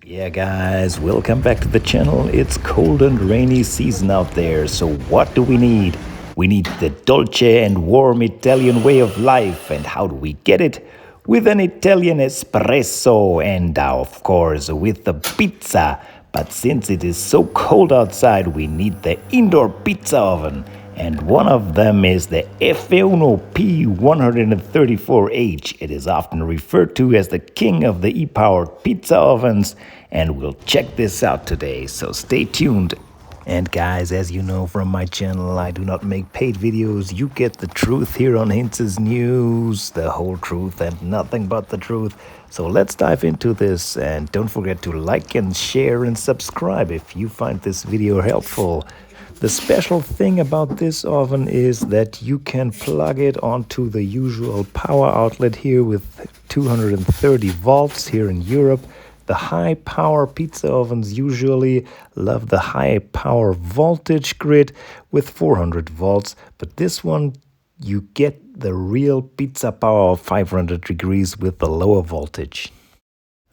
Yeah guys, welcome back to the channel. It's cold and rainy season out there, so what do we need? We need the dolce and warm Italian way of life, and how do we get it? With an Italian espresso and of course with the pizza. But since it is so cold outside, we need the indoor pizza oven. And one of them is the Effeuno P134h. It is often referred to as the king of the e-powered pizza ovens, and we'll check this out today, so stay tuned. And guys, as you know from my channel, I do not make paid videos. You get the truth here on hinzes'news, the whole truth and nothing but the truth. So let's dive into this, and don't forget to like and share and subscribe if you find this video helpful. The special thing about this oven is that you can plug it onto the usual power outlet here with 230 volts here in Europe. The high power pizza ovens usually love the high power voltage grid with 400 volts, but this one you get the real pizza power of 500 degrees with the lower voltage.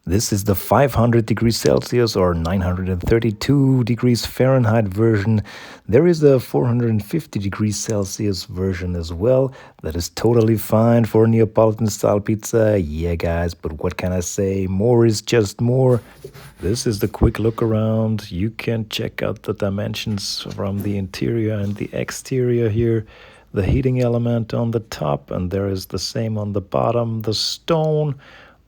This is the 500 degrees Celsius or 932 degrees Fahrenheit version. There is a 450 degrees Celsius version as well. That is totally fine for Neapolitan style pizza. Yeah guys, but what can I say? More is just more. This is the quick look around. You can check out the dimensions from the interior and the exterior here. The heating element on the top, and there is the same on the bottom. The stone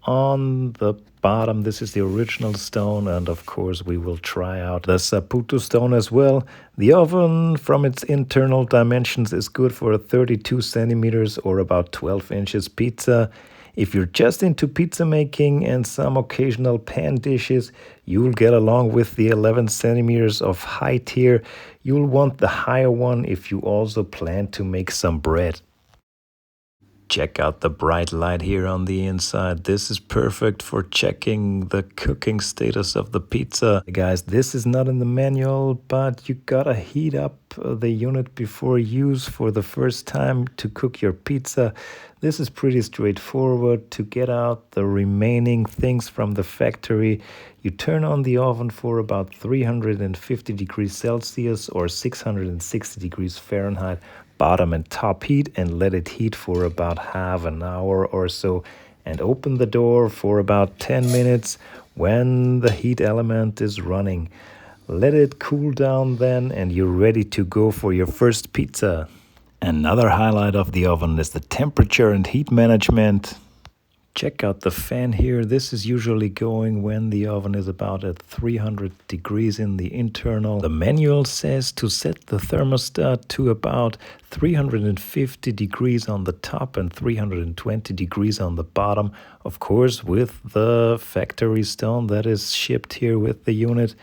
on the bottom, this is the original stone, and of course we will try out the Saputo stone as well. The oven from its internal dimensions is good for a 32 centimeters or about 12 inches pizza. If you're just into pizza making and some occasional pan dishes, you'll get along with the 11 centimeters of height here. You'll want the higher one if you also plan to make some bread. Check out the bright light here on the inside. This is perfect for checking the cooking status of the pizza. Guys, this is not in the manual, but you gotta heat up the unit before use for the first time to cook your pizza. This is pretty straightforward. To get out the remaining things from the factory, you turn on the oven for about 350 degrees Celsius or 660 degrees Fahrenheit bottom and top heat, and let it heat for about half an hour or so, and open the door for about 10 minutes when the heat element is running. Let it cool down then, and you're ready to go for your first pizza. Another highlight of the oven is the temperature and heat management. Check out the fan here. This is usually going when the oven is about at 300 degrees in the internal. The manual says to set the thermostat to about 350 degrees on the top and 320 degrees on the bottom. Of course, with the factory stone that is shipped here with the unit.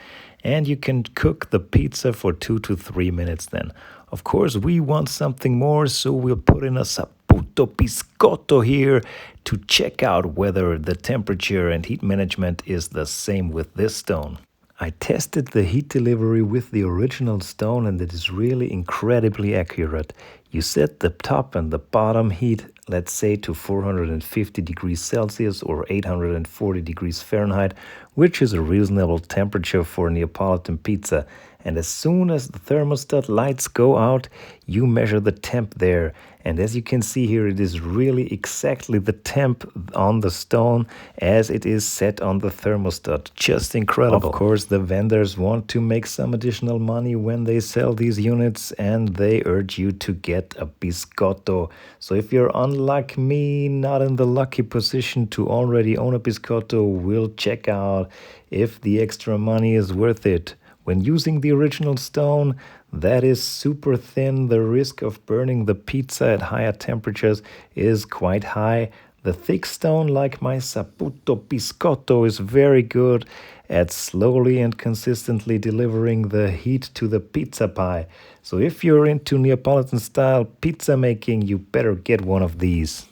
And you can cook the pizza for 2 to 3 minutes then. Of course, we want something more, so we'll put in a Saputo Biscotto here to check out whether the temperature and heat management is the same with this stone. I tested the heat delivery with the original stone, and it is really incredibly accurate. You set the top and the bottom heat, let's say, to 450 degrees Celsius or 840 degrees Fahrenheit, which is a reasonable temperature for Neapolitan pizza. And as soon as the thermostat lights go out, you measure the temp there. And as you can see here, it is really exactly the temp on the stone as it is set on the thermostat. Just incredible. Of course, the vendors want to make some additional money when they sell these units, and they urge you to get a Biscotto. So if you're unlike me, not in the lucky position to already own a Biscotto, we'll check out if the extra money is worth it. When using the original stone, that is super thin, the risk of burning the pizza at higher temperatures is quite high. The thick stone, like my Saputo Biscotto, is very good at slowly and consistently delivering the heat to the pizza pie. So if you're into Neapolitan style pizza making, you better get one of these.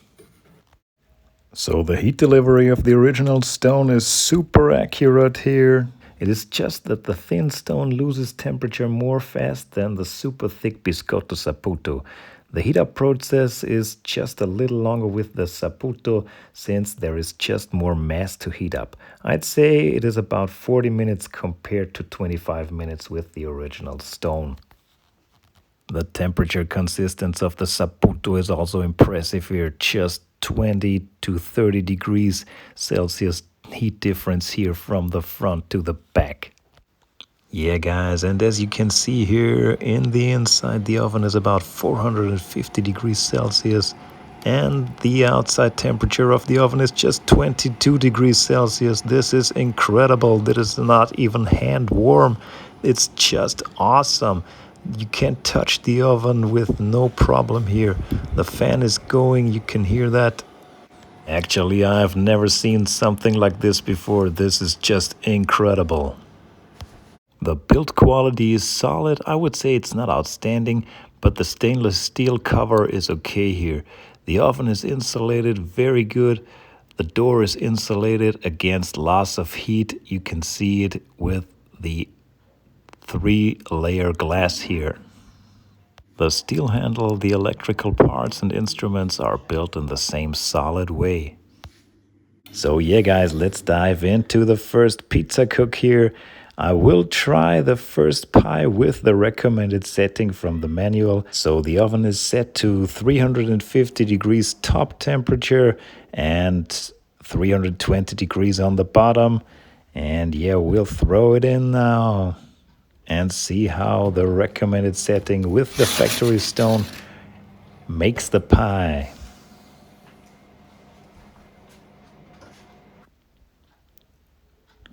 So the heat delivery of the original stone is super accurate here. It is just that the thin stone loses temperature more fast than the super thick Biscotto Saputo. The heat up process is just a little longer with the Saputo since there is just more mass to heat up. I'd say it is about 40 minutes compared to 25 minutes with the original stone. The temperature consistency of the Saputo is also impressive here, just 20 to 30 degrees Celsius heat difference here from the front to the back. Yeah, guys, and as you can see here, in the inside, the oven is about 450 degrees Celsius, and the outside temperature of the oven is just 22 degrees Celsius. This is incredible. This is not even hand warm. It's just awesome. You can touch the oven with no problem here. The fan is going, you can hear that. Actually, I've never seen something like this before. This is just incredible. The build quality is solid. I would say it's not outstanding, but the stainless steel cover is okay here. The oven is insulated very good. The door is insulated against loss of heat. You can see it with the 3-layer glass here. The steel handle, the electrical parts and instruments are built in the same solid way. So yeah, guys, let's dive into the first pizza cook here. I will try the first pie with the recommended setting from the manual. So the oven is set to 350 degrees top temperature and 320 degrees on the bottom. And yeah, we'll throw it in now and see how the recommended setting with the factory stone makes the pie.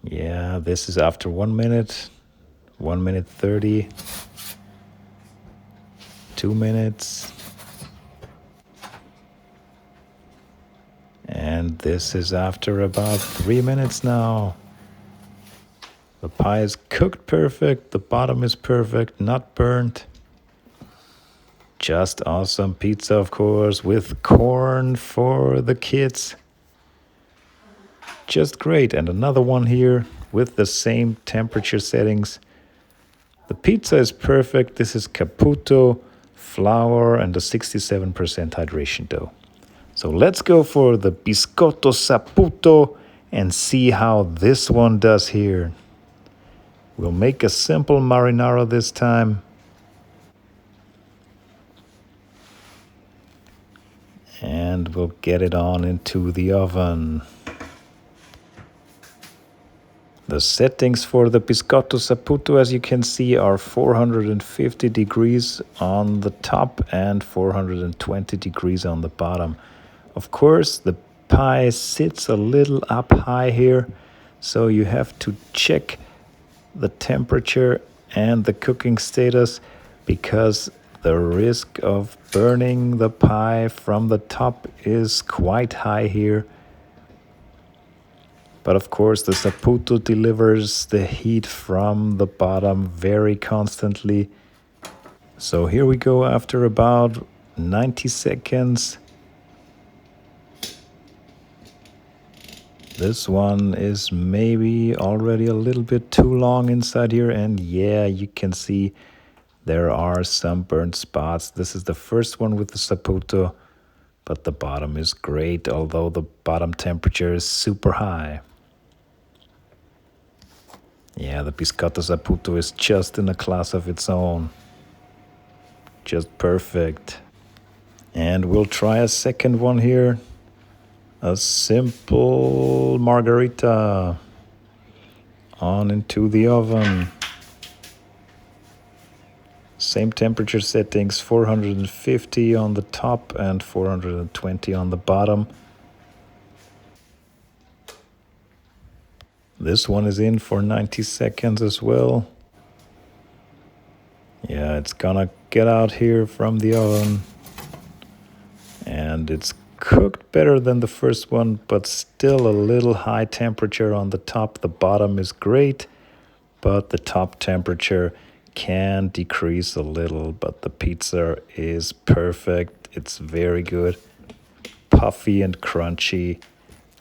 Yeah, this is after 1 minute, 1 minute 30, 2 minutes. And this is after about 3 minutes now. The pie is cooked perfect, the bottom is perfect, not burnt. Just awesome pizza, of course, with corn for the kids. Just great. And another one here with the same temperature settings. The pizza is perfect. This is Caputo, flour, and a 67% hydration dough. So let's go for the Biscotto Saputo and see how this one does here. We'll make a simple marinara this time. And we'll get it on into the oven. The settings for the Biscotto Saputo, as you can see, are 450 degrees on the top and 420 degrees on the bottom. Of course, the pie sits a little up high here, so you have to check the temperature and the cooking status because the risk of burning the pie from the top is quite high here. But of course, the Saputo delivers the heat from the bottom very constantly. So here we go after about 90 seconds. This one is maybe already a little bit too long inside here. And yeah, you can see there are some burnt spots. This is the first one with the Saputo, but the bottom is great, although the bottom temperature is super high. Yeah, the Biscotto Saputo is just in a class of its own. Just perfect. And we'll try a second one here. A simple margarita. On into the oven. Same temperature settings, 450 on the top and 420 on the bottom. This one is in for 90 seconds as well. Yeah, it's gonna get out here from the oven. And it's cooked better than the first one, but still a little high temperature on the top. The bottom is great, but the top temperature can decrease a little, but the pizza is perfect. It's very good. Puffy and crunchy,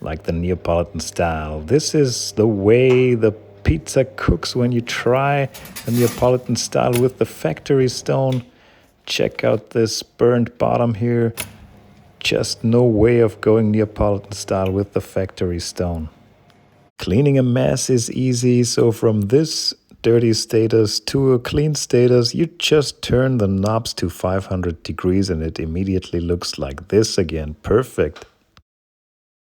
like the Neapolitan style. This is the way the pizza cooks when you try the Neapolitan style with the factory stone. check out this burnt bottom here. Just no way of going Neapolitan style with the factory stone. Cleaning a mess is easy, so from this dirty status to a clean status, you just turn the knobs to 500 degrees and it immediately looks like this again. Perfect.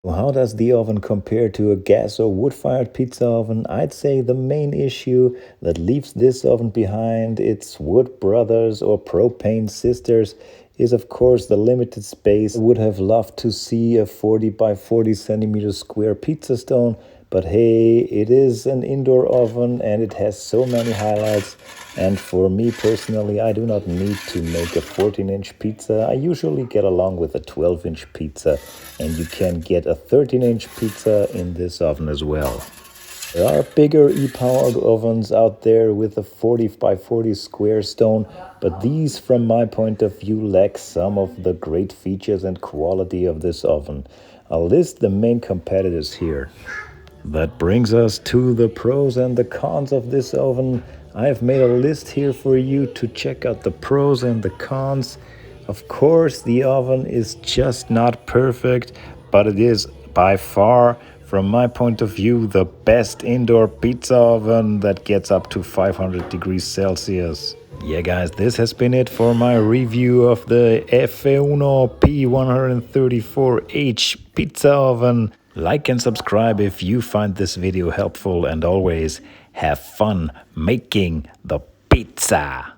Well, how does the oven compare to a gas or wood-fired pizza oven? I'd say the main issue that leaves this oven behind its wood brothers or propane sisters is of course the limited space. I would have loved to see a 40 by 40 centimeter square pizza stone, but hey, it is an indoor oven and it has so many highlights. And for me personally, I do not need to make a 14-inch pizza. I usually get along with a 12-inch pizza, and you can get a 13-inch pizza in this oven as well. There are bigger e-powered ovens out there with a 40 by 40 square stone, but these from my point of view lack some of the great features and quality of this oven. I'll list the main competitors here. That brings us to the pros and the cons of this oven. I have made a list here for you to check out the pros and the cons. Of course, the oven is just not perfect, but it is by far, from my point of view, the best indoor pizza oven that gets up to 500 degrees Celsius. Yeah, guys, this has been it for my review of the Effeuno P134h pizza oven. Like and subscribe if you find this video helpful, and always have fun making the pizza.